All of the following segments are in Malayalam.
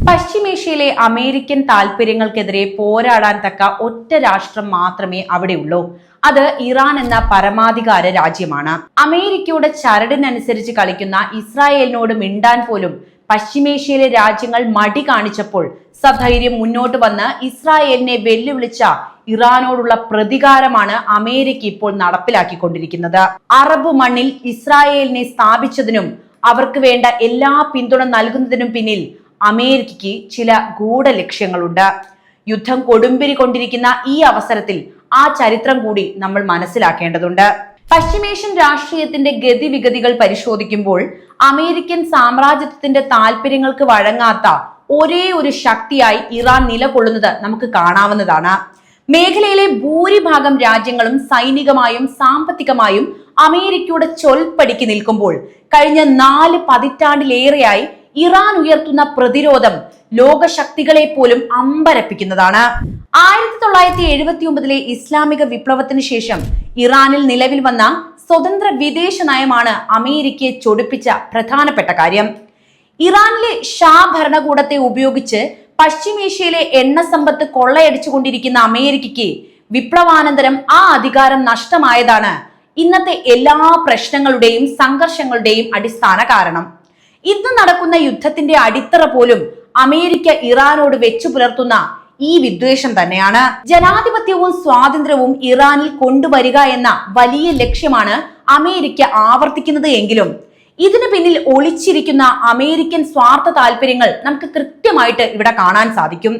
പശ്ചിമേഷ്യയിലെ അമേരിക്കൻ താൽപര്യങ്ങൾക്കെതിരെ പോരാടാൻ തക്ക ഒറ്റ രാഷ്ട്രം മാത്രമേ അവിടെയുള്ളൂ. അത് ഇറാൻ എന്ന പരമാധികാര രാജ്യമാണ്. അമേരിക്കയുടെ ചരടിനനുസരിച്ച് കളിക്കുന്ന ഇസ്രായേലിനോട് മിണ്ടാൻ പോലും പശ്ചിമേഷ്യയിലെ രാജ്യങ്ങൾ മടി കാണിച്ചപ്പോൾ സധൈര്യം മുന്നോട്ട് വന്ന് ഇസ്രായേലിനെ വെല്ലുവിളിച്ച ഇറാനോടുള്ള പ്രതികാരമാണ് അമേരിക്ക ഇപ്പോൾ നടപ്പിലാക്കിക്കൊണ്ടിരിക്കുന്നത്. അറബ് മണ്ണിൽ ഇസ്രായേലിനെ സ്ഥാപിച്ചതിനും അവർക്ക് വേണ്ട എല്ലാ പിന്തുണ നൽകുന്നതിനും പിന്നിൽ അമേരിക്കയ്ക്ക് ചില ഗൂഢലക്ഷ്യങ്ങളുണ്ട്. യുദ്ധം കൊടുമ്പിരി കൊണ്ടിരിക്കുന്ന ഈ അവസരത്തിൽ ആ ചരിത്രം കൂടി നമ്മൾ മനസ്സിലാക്കേണ്ടതുണ്ട്. പശ്ചിമേഷ്യൻ രാഷ്ട്രീയത്തിന്റെ ഗതിവിഗതികൾ പരിശോധിക്കുമ്പോൾ അമേരിക്കൻ സാമ്രാജ്യത്വത്തിന്റെ താല്പര്യങ്ങൾക്ക് വഴങ്ങാത്ത ഒരേ ഒരു ശക്തിയായി ഇറാൻ നിലകൊള്ളുന്നത് നമുക്ക് കാണാവുന്നതാണ്. മേഖലയിലെ ഭൂരിഭാഗം രാജ്യങ്ങളും സൈനികമായും സാമ്പത്തികമായും അമേരിക്കയുടെ ചൊൽപ്പടിക്ക് നിൽക്കുമ്പോൾ കഴിഞ്ഞ 4 പതിറ്റാണ്ടിലേറെയായി ഇറാൻ ഉയർത്തുന്ന പ്രതിരോധം ലോകശക്തികളെ പോലും അമ്പരപ്പിക്കുന്നതാണ്. 1979 ഇസ്ലാമിക വിപ്ലവത്തിന് ശേഷം ഇറാനിൽ നിലവിൽ വന്ന സ്വതന്ത്ര വിദേശ നയമാണ് അമേരിക്കയെ ചൊടിപ്പിച്ച പ്രധാനപ്പെട്ട കാര്യം. ഇറാനിലെ ഷാ ഭരണകൂടത്തെ ഉപയോഗിച്ച് പശ്ചിമേഷ്യയിലെ എണ്ണ സമ്പത്ത് കൊള്ളയടിച്ചുകൊണ്ടിരിക്കുന്ന അമേരിക്കയ്ക്ക് വിപ്ലവാനന്തരം ആ അധികാരം നഷ്ടമായതാണ് ഇന്നത്തെ എല്ലാ പ്രശ്നങ്ങളുടെയും സംഘർഷങ്ങളുടെയും അടിസ്ഥാന കാരണം. ഇന്ന് നടക്കുന്ന യുദ്ധത്തിന്റെ അടിത്തറ പോലും അമേരിക്ക ഇറാനോട് വെച്ചു പുലർത്തുന്ന ഈ വിദ്വേഷം തന്നെയാണ്. ജനാധിപത്യവും സ്വാതന്ത്ര്യവും ഇറാനിൽ കൊണ്ടുവരിക എന്ന വലിയ ലക്ഷ്യമാണ് അമേരിക്ക ആവർത്തിക്കുന്നത് എങ്കിലും ഇതിനു പിന്നിൽ ഒളിച്ചിരിക്കുന്ന അമേരിക്കൻ സ്വാർത്ഥ താല്പര്യങ്ങൾ നമുക്ക് കൃത്യമായിട്ട് ഇവിടെ കാണാൻ സാധിക്കും.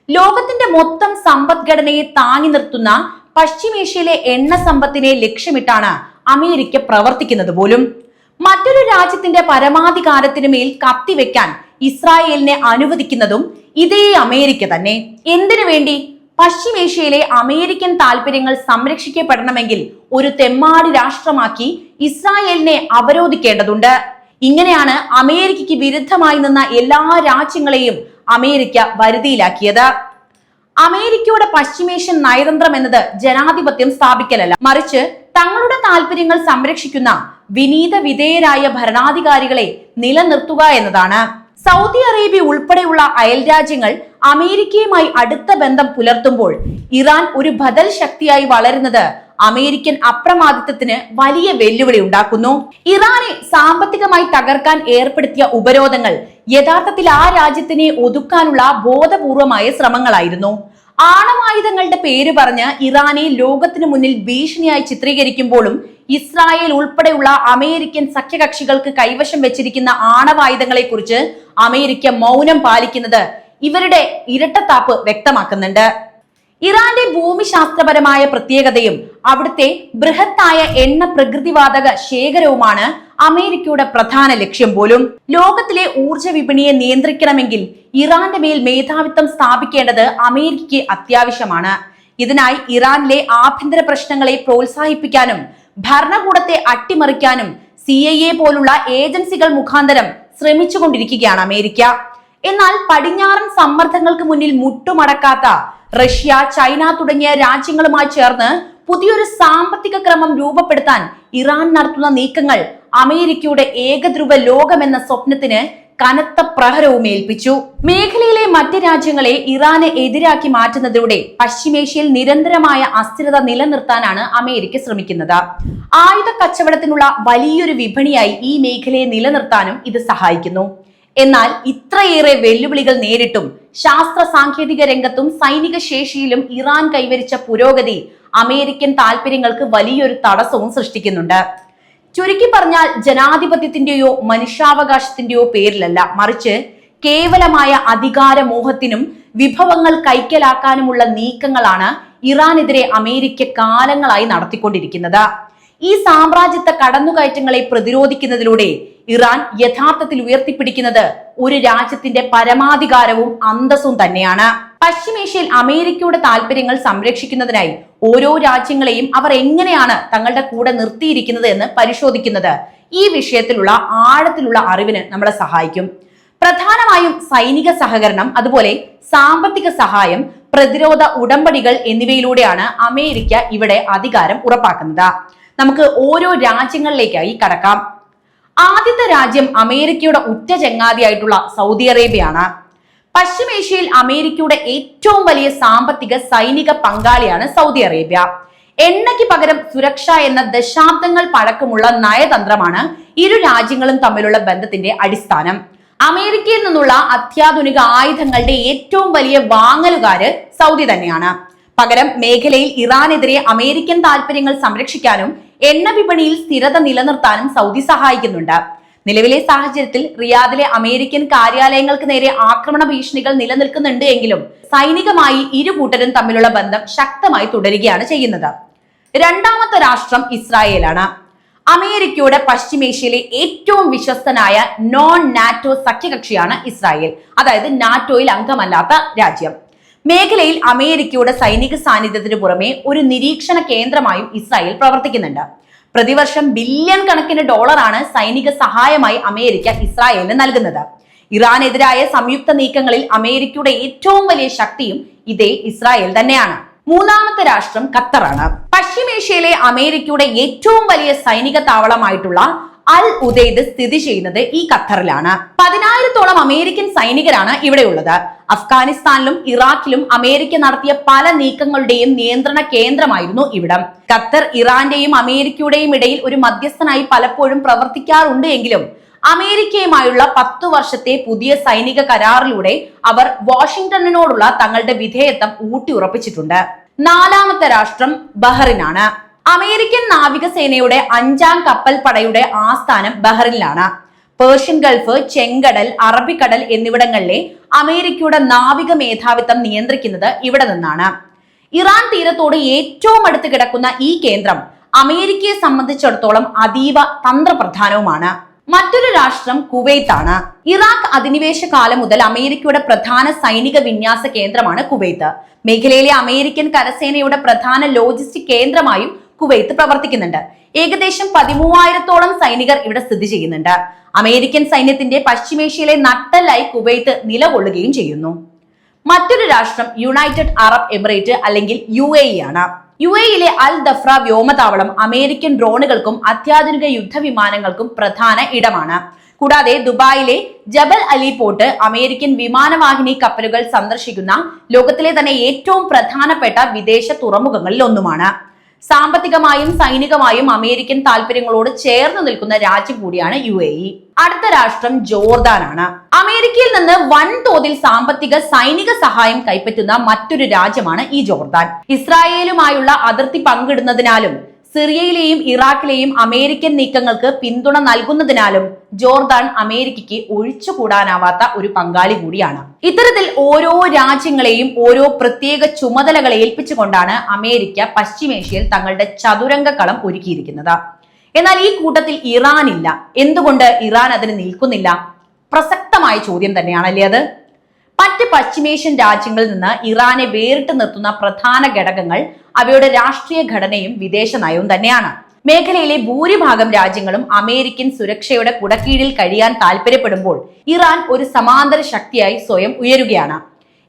ലോകത്തിന്റെ മൊത്തം സമ്പദ്ഘടനയെ താങ്ങി നിർത്തുന്ന പശ്ചിമേഷ്യയിലെ എണ്ണ സമ്പത്തിനെ ലക്ഷ്യമിട്ടാണ് അമേരിക്ക പ്രവർത്തിക്കുന്നത് പോലും. മറ്റൊരു രാജ്യത്തിന്റെ പരമാധികാരത്തിന് മേൽ കത്തിവെക്കാൻ ഇസ്രായേലിനെ അനുവദിക്കുന്നതും ഇതേ അമേരിക്ക തന്നെ. എന്തിനു വേണ്ടി? പശ്ചിമേഷ്യയിലെ അമേരിക്കൻ താല്പര്യങ്ങൾ സംരക്ഷിക്കപ്പെടണമെങ്കിൽ ഒരു തെമ്മാടി രാഷ്ട്രമാക്കി ഇസ്രായേലിനെ അവരോധിക്കേണ്ടതുണ്ട്. ഇങ്ങനെയാണ് അമേരിക്കയ്ക്ക് വിരുദ്ധമായി നിന്ന എല്ലാ രാജ്യങ്ങളെയും അമേരിക്ക വരുതിയിലാക്കിയത്. അമേരിക്കയുടെ പശ്ചിമേഷ്യൻ നയതന്ത്രം എന്നത് ജനാധിപത്യം സ്ഥാപിക്കലല്ല, മറിച്ച് തങ്ങളുടെ താല്പര്യങ്ങൾ സംരക്ഷിക്കുന്ന വിനീത വിധേയരായ ഭരണാധികാരികളെ നിലനിർത്തുക എന്നതാണ്. സൗദി അറേബ്യ ഉൾപ്പെടെയുള്ള അയൽ രാജ്യങ്ങൾ അമേരിക്കയുമായി അടുത്ത ബന്ധം പുലർത്തുമ്പോൾ ഇറാൻ ഒരു ബദൽ ശക്തിയായി വളരുന്നത് അമേരിക്കൻ അപ്രമാദിത്വത്തിന് വലിയ വെല്ലുവിളി ഉണ്ടാക്കുന്നു. ഇറാനെ സാമ്പത്തികമായി തകർക്കാൻ ഏർപ്പെടുത്തിയ ഉപരോധങ്ങൾ യഥാർത്ഥത്തിൽ ആ രാജ്യത്തിനെ ഒതുക്കാനുള്ള ബോധപൂർവമായ ശ്രമങ്ങളായിരുന്നു. ആണവായുധങ്ങളുടെ പേര് പറഞ്ഞ് ഇറാനെ ലോകത്തിനു മുന്നിൽ ഭീഷണിയായി ചിത്രീകരിക്കുമ്പോഴും ഇസ്രായേൽ ഉൾപ്പെടെയുള്ള അമേരിക്കൻ സഖ്യകക്ഷികൾക്ക് കൈവശം വെച്ചിരിക്കുന്ന ആണവായുധങ്ങളെ കുറിച്ച് അമേരിക്ക മൗനം പാലിക്കുന്നത് ഇവരുടെ ഇരട്ടത്താപ്പ് വ്യക്തമാക്കുന്നുണ്ട്. ഇറാന്റെ ഭൂമിശാസ്ത്രപരമായ പ്രത്യേകതയും അവിടുത്തെ ബൃഹത്തായ എണ്ണ പ്രകൃതിവാതക ശേഖരവുമാണ് അമേരിക്കയുടെ പ്രധാന ലക്ഷ്യം പോലും. ലോകത്തിലെ ഊർജ വിപണിയെ നിയന്ത്രിക്കണമെങ്കിൽ ഇറാന്റെ മേൽ മേധാവിത്വം സ്ഥാപിക്കേണ്ടത് അമേരിക്കയ്ക്ക് അത്യാവശ്യമാണ്. ഇതിനായി ഇറാനിലെ ആഭ്യന്തര പ്രശ്നങ്ങളെ പ്രോത്സാഹിപ്പിക്കാനും ഭരണകൂടത്തെ അട്ടിമറിക്കാനും CIA പോലുള്ള ഏജൻസികൾ മുഖാന്തരം ശ്രമിച്ചുകൊണ്ടിരിക്കുകയാണ് അമേരിക്ക. എന്നാൽ പടിഞ്ഞാറൻ സമ്മർദ്ദങ്ങൾക്ക് മുന്നിൽ മുട്ടുമടക്കാത്ത റഷ്യ, ചൈന തുടങ്ങിയ രാജ്യങ്ങളുമായി ചേർന്ന് പുതിയൊരു സാമ്പത്തിക ക്രമം രൂപപ്പെടുത്താൻ ഇറാൻ നടത്തുന്ന നീക്കങ്ങൾ അമേരിക്കയുടെ ഏകധ്രുവ ലോകമെന്ന സ്വപ്നത്തിന് കനത്ത പ്രഹരവും ഏൽപ്പിച്ചു. മേഖലയിലെ മറ്റ് രാജ്യങ്ങളെ ഇറാന് എതിരാക്കി മാറ്റുന്നതിലൂടെ പശ്ചിമേഷ്യയിൽ നിരന്തരമായ അസ്ഥിരത നിലനിർത്താനാണ് അമേരിക്ക ശ്രമിക്കുന്നത്. ആയുധ കച്ചവടത്തിനുള്ള വലിയൊരു വിപണിയായി ഈ മേഖലയെ നിലനിർത്താനും ഇത് സഹായിക്കുന്നു. എന്നാൽ ഇത്രയേറെ വെല്ലുവിളികൾ നേരിട്ടും ശാസ്ത്ര സാങ്കേതിക രംഗത്തും സൈനിക ശേഷിയിലും ഇറാൻ കൈവരിച്ച പുരോഗതി അമേരിക്കൻ താല്പര്യങ്ങൾക്ക് വലിയൊരു തടസ്സവും സൃഷ്ടിക്കുന്നുണ്ട്. ചുരുക്കി പറഞ്ഞാൽ ജനാധിപത്യത്തിന്റെയോ മനുഷ്യാവകാശത്തിന്റെയോ പേരിലല്ല, മറിച്ച് കേവലമായ അധികാരമോഹത്തിനും വിഭവങ്ങൾ കൈക്കലാക്കാനുമുള്ള നീക്കങ്ങളാണ് ഇറാനെതിരെ അമേരിക്ക കാലങ്ങളായി നടത്തിക്കൊണ്ടിരിക്കുന്നത്. ഈ സാമ്രാജ്യത്വ കടന്നുകയറ്റങ്ങളെ പ്രതിരോധിക്കുന്നതിലൂടെ ഇറാൻ യഥാർത്ഥത്തിൽ ഉയർത്തിപ്പിടിക്കുന്നത് ഒരു രാജ്യത്തിന്റെ പരമാധികാരവും അന്തസ്സും തന്നെയാണ്. പശ്ചിമേഷ്യയിൽ അമേരിക്കയുടെ താല്പര്യങ്ങൾ സംരക്ഷിക്കുന്നതിനായി ഓരോ രാജ്യങ്ങളെയും അവർ എങ്ങനെയാണ് തങ്ങളുടെ കൂടെ നിർത്തിയിരിക്കുന്നത് എന്ന് പരിശോധിക്കുന്നത് ഈ വിഷയത്തിലുള്ള ആഴത്തിലുള്ള അറിവിന് നമ്മളെ സഹായിക്കും. പ്രധാനമായും സൈനിക സഹകരണം, അതുപോലെ സാമ്പത്തിക സഹായം, പ്രതിരോധ ഉടമ്പടികൾ എന്നിവയിലൂടെയാണ് അമേരിക്ക ഇവിടെ അധികാരം ഉറപ്പാക്കുന്നത്. നമുക്ക് ഓരോ രാജ്യങ്ങളിലേക്കായി കടക്കാം. ആദ്യത്തെ രാജ്യം അമേരിക്കയുടെ ഉറ്റ ചങ്ങാതിയായിട്ടുള്ള സൗദി അറേബ്യയാണ്. പശ്ചിമേഷ്യയിൽ അമേരിക്കയുടെ ഏറ്റവും വലിയ സാമ്പത്തിക സൈനിക പങ്കാളിയാണ് സൗദി അറേബ്യ. എണ്ണയ്ക്ക് പകരം സുരക്ഷ എന്ന ദശാബ്ദങ്ങൾ പഴക്കമുള്ള നയതന്ത്രമാണ് ഇരു രാജ്യങ്ങളും തമ്മിലുള്ള ബന്ധത്തിന്റെ അടിസ്ഥാനം. അമേരിക്കയിൽ നിന്നുള്ള അത്യാധുനിക ആയുധങ്ങളുടെ ഏറ്റവും വലിയ വാങ്ങലുകാര് സൗദി തന്നെയാണ്. പകരം മേഖലയിൽ ഇറാനെതിരെ അമേരിക്കൻ താൽപര്യങ്ങൾ സംരക്ഷിക്കാനും എണ്ണ വിപണിയിൽ സ്ഥിരത നിലനിർത്താനും സൗദി സഹായിക്കുന്നുണ്ട്. നിലവിലെ സാഹചര്യത്തിൽ റിയാദിലെ അമേരിക്കൻ കാര്യാലയങ്ങൾക്ക് നേരെ ആക്രമണ ഭീഷണികൾ നിലനിൽക്കുന്നുണ്ട് എങ്കിലും സൈനികമായി ഇരു കൂട്ടരും തമ്മിലുള്ള ബന്ധം ശക്തമായി തുടരുകയാണ് ചെയ്യുന്നത്. രണ്ടാമത്തെ രാഷ്ട്രം ഇസ്രായേലാണ്. അമേരിക്കയുടെ പശ്ചിമേഷ്യയിലെ ഏറ്റവും വിശ്വസ്തനായ നോൺ നാറ്റോ സഖ്യകക്ഷിയാണ് ഇസ്രായേൽ, അതായത് നാറ്റോയിൽ അംഗമല്ലാത്ത രാജ്യം. മേഖലയിൽ അമേരിക്കയുടെ സൈനിക സാന്നിധ്യത്തിന് പുറമെ ഒരു നിരീക്ഷണ കേന്ദ്രമായും ഇസ്രായേൽ പ്രവർത്തിക്കുന്നുണ്ട്. പ്രതിവർഷം ബില്യൺ കണക്കിന് ഡോളറാണ് സൈനിക സഹായമായി അമേരിക്ക ഇസ്രായേലിന് നൽകുന്നത്. ഇറാനെതിരായ സംയുക്ത നീക്കങ്ങളിൽ അമേരിക്കയുടെ ഏറ്റവും വലിയ ശക്തിയും ഇതേ ഇസ്രായേൽ തന്നെയാണ്. മൂന്നാമത്തെ രാഷ്ട്രം ഖത്തറാണ്. പശ്ചിമേഷ്യയിലെ അമേരിക്കയുടെ ഏറ്റവും വലിയ സൈനിക താവളമായിട്ടുള്ള അൽ ഉദൈദ് സ്ഥിതി ചെയ്യുന്നത് ഈ ഖത്തറിലാണ്. 10,000-ഓളം അമേരിക്കൻ സൈനികരാണ് ഇവിടെയുള്ളത്. അഫ്ഗാനിസ്ഥാനിലും ഇറാഖിലും അമേരിക്ക നടത്തിയ പല നീക്കങ്ങളുടെയും നിയന്ത്രണ കേന്ദ്രമായിരുന്നു ഇവിടം. ഖത്തർ ഇറാന്റെയും അമേരിക്കയുടെയും ഇടയിൽ ഒരു മധ്യസ്ഥനായി പലപ്പോഴും പ്രവർത്തിക്കാറുണ്ട് എങ്കിലും അമേരിക്കയുമായുള്ള 10 വർഷത്തെ പുതിയ സൈനിക കരാറിലൂടെ അവർ വാഷിംഗ്ടണിനോടുള്ള തങ്ങളുടെ വിധേയത്വം ഊട്ടിയുറപ്പിച്ചിട്ടുണ്ട്. നാലാമത്തെ രാഷ്ട്രം ബഹ്റിനാണ്. അമേരിക്കൻ നാവികസേനയുടെ 5ാം കപ്പൽ പടയുടെ ആസ്ഥാനം ബഹ്റിനിലാണ്. പേർഷ്യൻ ഗൾഫ്, ചെങ്കടൽ, അറബിക്കടൽ എന്നിവിടങ്ങളിലെ അമേരിക്കയുടെ നാവിക മേധാവിത്വം നിയന്ത്രിക്കുന്നത് ഇവിടെ നിന്നാണ്. ഇറാൻ തീരത്തോട് ഏറ്റവും അടുത്ത് കിടക്കുന്ന ഈ കേന്ദ്രം അമേരിക്കയെ സംബന്ധിച്ചിടത്തോളം അതീവ തന്ത്രപ്രധാനവുമാണ്. മറ്റൊരു രാഷ്ട്രം കുവൈത്ത് ആണ്. ഇറാഖ് അധിനിവേശ കാലം മുതൽ അമേരിക്കയുടെ പ്രധാന സൈനിക വിന്യാസ കേന്ദ്രമാണ് കുവൈത്ത്. മേഖലയിലെ അമേരിക്കൻ കരസേനയുടെ പ്രധാന ലോജിസ്റ്റിക് കേന്ദ്രമായും കുവൈത്ത് പ്രവർത്തിക്കുന്നുണ്ട്. ഏകദേശം 13,000-ഓളം സൈനികർ ഇവിടെ സ്ഥിതി ചെയ്യുന്നുണ്ട്. അമേരിക്കൻ സൈന്യത്തിന്റെ പശ്ചിമേഷ്യയിലെ നട്ടെല്ലായി കുവൈത്ത് നിലകൊള്ളുകയും ചെയ്യുന്നു. മറ്റൊരു രാഷ്ട്രം യുണൈറ്റഡ് അറബ് എമിറേറ്റ് അല്ലെങ്കിൽ UAE ആണ്. UAEയിലെ അൽ ദഫ്ര വ്യോമതാവളം അമേരിക്കൻ ഡ്രോണുകൾക്കും അത്യാധുനിക യുദ്ധവിമാനങ്ങൾക്കും പ്രധാന ഇടമാണ്. കൂടാതെ ദുബായിലെ ജബൽ അലി പോർട്ട് അമേരിക്കൻ വിമാനവാഹിനി കപ്പലുകൾ സന്ദർശിക്കുന്ന ലോകത്തിലെ തന്നെ ഏറ്റവും പ്രധാനപ്പെട്ട വിദേശ തുറമുഖങ്ങളിൽ ഒന്നുമാണ്. സാമ്പത്തികമായും സൈനികമായും അമേരിക്കൻ താല്പര്യങ്ങളോട് ചേർന്ന് നിൽക്കുന്ന രാജ്യം കൂടിയാണ് UAE. അടുത്ത രാഷ്ട്രം ജോർദാനാണ്. അമേരിക്കയിൽ നിന്ന് വൻതോതിൽ സാമ്പത്തിക സൈനിക സഹായം കൈപ്പറ്റുന്ന മറ്റൊരു രാജ്യമാണ് ഈ ജോർദാൻ. ഇസ്രായേലുമായുള്ള അതിർത്തി പങ്കിടുന്നതിനാലും സിറിയയിലെയും ഇറാഖിലെയും അമേരിക്കൻ നീക്കങ്ങൾക്ക് പിന്തുണ നൽകുന്നതിനാലും ജോർദാൻ അമേരിക്കയ്ക്ക് ഒഴിച്ചുകൂടാനാവാത്ത ഒരു പങ്കാളി കൂടിയാണ്. ഇത്തരത്തിൽ ഓരോ രാജ്യങ്ങളെയും ഓരോ പ്രത്യേക ചുമതലകളെ ഏൽപ്പിച്ചുകൊണ്ടാണ് അമേരിക്ക പശ്ചിമേഷ്യയിൽ തങ്ങളുടെ ചതുരംഗ കളം ഒരുക്കിയിരിക്കുന്നത്. എന്നാൽ ഈ കൂട്ടത്തിൽ ഇറാൻ ഇല്ല. എന്തുകൊണ്ട് ഇറാൻ അതിന് നിൽക്കുന്നില്ല? പ്രസക്തമായ ചോദ്യം തന്നെയാണല്ലേ അത്. മറ്റ് പശ്ചിമേഷ്യൻ രാജ്യങ്ങളിൽ നിന്ന് ഇറാനെ വേറിട്ട് നിർത്തുന്ന പ്രധാന ഘടകങ്ങൾ അവയുടെ രാഷ്ട്രീയ ഘടനയും വിദേശ നയവും തന്നെയാണ്. മേഖലയിലെ ഭൂരിഭാഗം രാജ്യങ്ങളും അമേരിക്കൻ സുരക്ഷയുടെ കുടക്കീഴിൽ കഴിയാൻ താല്പര്യപ്പെടുമ്പോൾ ഇറാൻ ഒരു സമാന്തര ശക്തിയായി സ്വയം ഉയരുകയാണ്.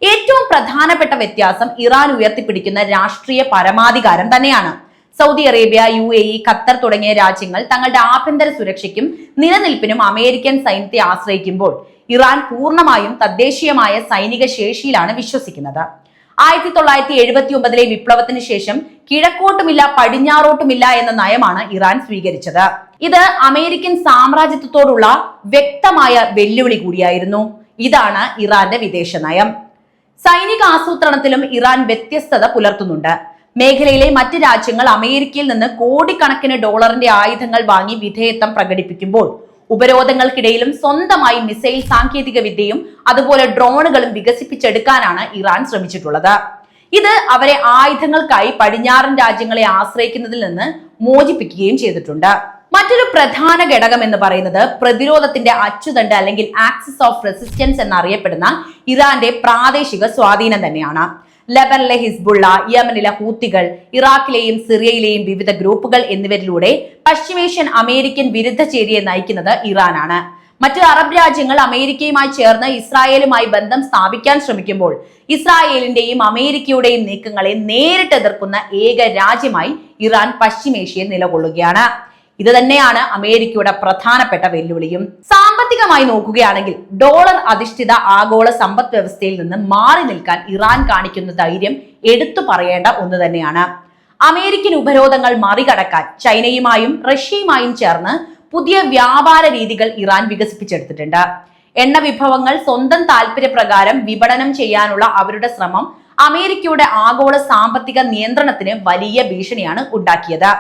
ഏറ്റവും പ്രധാനപ്പെട്ട വ്യത്യാസം ഇറാൻ ഉയർത്തിപ്പിടിക്കുന്ന രാഷ്ട്രീയ പരമാധികാരം തന്നെയാണ്. സൗദി അറേബ്യ, UAE, ഖത്തർ തുടങ്ങിയ രാജ്യങ്ങൾ തങ്ങളുടെ ആഭ്യന്തര സുരക്ഷയ്ക്കും നിലനിൽപ്പിനും അമേരിക്കൻ സൈന്യത്തെ ആശ്രയിക്കുമ്പോൾ ഇറാൻ പൂർണ്ണമായും തദ്ദേശീയമായ സൈനിക ശേഷിയിലാണ് വിശ്വസിക്കുന്നത്. 1979-ലെ വിപ്ലവത്തിന് ശേഷം കിഴക്കോട്ടുമില്ല പടിഞ്ഞാറോട്ടുമില്ല എന്ന നയമാണ് ഇറാൻ സ്വീകരിച്ചത്. ഇത് അമേരിക്കൻ സാമ്രാജ്യത്വത്തോടുള്ള വ്യക്തമായ വെല്ലുവിളി കൂടിയായിരുന്നു. ഇതാണ് ഇറാന്റെ വിദേശ നയം. സൈനിക ആസൂത്രണത്തിലും ഇറാൻ വ്യത്യസ്തത പുലർത്തുന്നുണ്ട്. മേഖലയിലെ മറ്റ് രാജ്യങ്ങൾ അമേരിക്കയിൽ നിന്ന് കോടിക്കണക്കിന് ഡോളറിന്റെ ആയുധങ്ങൾ വാങ്ങി വിധേയത്വം പ്രകടിപ്പിക്കുമ്പോൾ ഉപരോധങ്ങൾക്കിടയിലും സ്വന്തമായി മിസൈൽ സാങ്കേതിക വിദ്യയും അതുപോലെ ഡ്രോണുകളും വികസിപ്പിച്ചെടുക്കാനാണ് ഇറാൻ ശ്രമിച്ചിട്ടുള്ളത്. ഇത് അവരെ ആയുധങ്ങൾക്കായി പടിഞ്ഞാറൻ രാജ്യങ്ങളെ ആശ്രയിക്കുന്നതിൽ നിന്ന് മോചിപ്പിക്കുകയും ചെയ്തിട്ടുണ്ട്. മറ്റൊരു പ്രധാന ഘടകം എന്ന് പറയുന്നത് പ്രതിരോധത്തിന്റെ അച്ചുതണ്ട് അല്ലെങ്കിൽ ആക്സിസ് ഓഫ് റെസിസ്റ്റൻസ് എന്നറിയപ്പെടുന്ന ഇറാന്റെ പ്രാദേശിക സ്വാധീനം തന്നെയാണ്. ലെബനിലെ ഹിസ്ബുള്ള, യമനിലെ ഹൂത്തികൾ, ഇറാഖിലെയും സിറിയയിലെയും വിവിധ ഗ്രൂപ്പുകൾ എന്നിവരിലൂടെ പശ്ചിമേഷ്യൻ അമേരിക്കൻ വിരുദ്ധ ചേരിയെ നയിക്കുന്നത് ഇറാനാണ്. മറ്റ് അറബ് രാജ്യങ്ങൾ അമേരിക്കയുമായി ചേർന്ന് ഇസ്രായേലുമായി ബന്ധം സ്ഥാപിക്കാൻ ശ്രമിക്കുമ്പോൾ ഇസ്രായേലിന്റെയും അമേരിക്കയുടെയും നീക്കങ്ങളെ നേരിട്ട് എതിർക്കുന്ന ഏക രാജ്യമായി ഇറാൻ പശ്ചിമേഷ്യയിൽ നിലകൊള്ളുകയാണ്. ഇത് തന്നെയാണ് അമേരിക്കയുടെ പ്രധാനപ്പെട്ട വെല്ലുവിളിയും. സാമ്പത്തികമായി നോക്കുകയാണെങ്കിൽ ഡോളർ അധിഷ്ഠിത ആഗോള സമ്പദ് വ്യവസ്ഥയിൽ നിന്ന് മാറി നിൽക്കാൻ ഇറാൻ കാണിക്കുന്ന ധൈര്യം എടുത്തു പറയേണ്ട ഒന്ന് തന്നെയാണ്. അമേരിക്കൻ ഉപരോധങ്ങൾ മറികടക്കാൻ ചൈനയുമായും റഷ്യയുമായും ചേർന്ന് പുതിയ വ്യാപാര രീതികൾ ഇറാൻ വികസിപ്പിച്ചെടുത്തിട്ടുണ്ട്. എണ്ണ വിഭവങ്ങൾ സ്വന്തം താല്പര്യപ്രകാരം വിപണനം ചെയ്യാനുള്ള അവരുടെ ശ്രമം അമേരിക്കയുടെ ആഗോള സാമ്പത്തിക നിയന്ത്രണത്തിന് വലിയ ഭീഷണിയാണ് ഉണ്ടാക്കിയത്.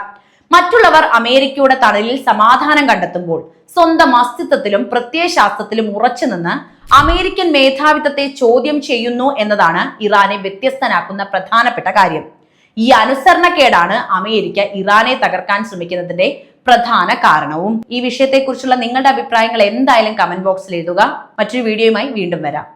മറ്റുള്ളവർ അമേരിക്കയുടെ തണലിൽ സമാധാനം കണ്ടെത്തുമ്പോൾ സ്വന്തം അസ്തിത്വത്തിലും പ്രത്യയശാസ്ത്രത്തിലും ഉറച്ചുനിന്ന് അമേരിക്കൻ മേധാവിത്വത്തെ ചോദ്യം ചെയ്യുന്നു എന്നതാണ് ഇറാനെ വ്യത്യസ്തനാക്കുന്ന പ്രധാനപ്പെട്ട കാര്യം. ഈ അനുസരണക്കേടാണ് അമേരിക്ക ഇറാനെ തകർക്കാൻ ശ്രമിക്കുന്നതിന്റെ പ്രധാന കാരണവും. ഈ വിഷയത്തെക്കുറിച്ചുള്ള നിങ്ങളുടെ അഭിപ്രായങ്ങൾ എന്തായാലും കമന്റ് ബോക്സിൽ എഴുതുക. മറ്റൊരു വീഡിയോയുമായി വീണ്ടും വരാം.